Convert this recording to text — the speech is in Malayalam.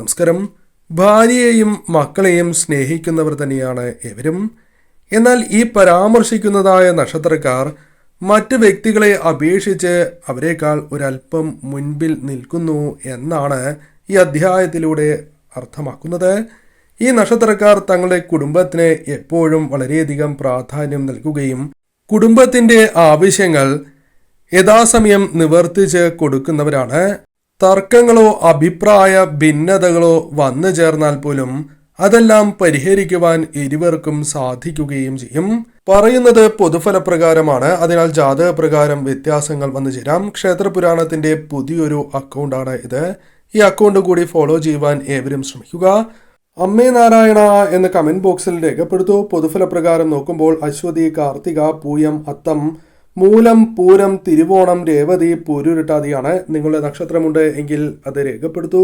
നമസ്കാരം. ഭാര്യയെയും മക്കളെയും സ്നേഹിക്കുന്നവർ തന്നെയാണ് എവരും. എന്നാൽ ഈ പരാമർശിക്കുന്നതായ നക്ഷത്രക്കാർ മറ്റ് വ്യക്തികളെ അപേക്ഷിച്ച് അവരെക്കാൾ ഒരല്പം മുൻപിൽ നിൽക്കുന്നു എന്നാണ് ഈ അധ്യായത്തിലൂടെ അർത്ഥമാക്കുന്നത്. ഈ നക്ഷത്രക്കാർ തങ്ങളുടെ കുടുംബത്തിന് എപ്പോഴും വളരെയധികം പ്രാധാന്യം നൽകുകയും കുടുംബത്തിൻ്റെ ആവശ്യങ്ങൾ യഥാസമയം നിവർത്തിച്ച് കൊടുക്കുന്നവരാണ്. തർക്കങ്ങളോ അഭിപ്രായ ഭിന്നതകളോ വന്നു ചേർന്നാൽ പോലും അതെല്ലാം പരിഹരിക്കുവാൻ ഇരുവർക്കും സാധിക്കുകയും ചെയ്യും. പറയുന്നത് പൊതുഫലപ്രകാരമാണ്, അതിനാൽ ജാതകപ്രകാരം വ്യത്യാസങ്ങൾ വന്നു ചേരാം. ക്ഷേത്രപുരാണത്തിന്റെ പുതിയൊരു അക്കൗണ്ടാണ് ഇത്. ഈ അക്കൗണ്ട് കൂടി ഫോളോ ചെയ്യുവാൻ ഏവരും ശ്രമിക്കുക. അമ്മേ നാരായണ എന്ന് കമന്റ് ബോക്സിൽ രേഖപ്പെടുത്തൂ. പൊതുഫലപ്രകാരം നോക്കുമ്പോൾ അശ്വതി, കാർത്തിക, പൂയം, അത്തം, മൂലം, പൂരം, തിരുവോണം, രേവതി, പൂരുരുട്ടാതിയാണ്. നിങ്ങളുടെ നക്ഷത്രമുണ്ട് എങ്കിൽ അത് രേഖപ്പെടുത്തൂ.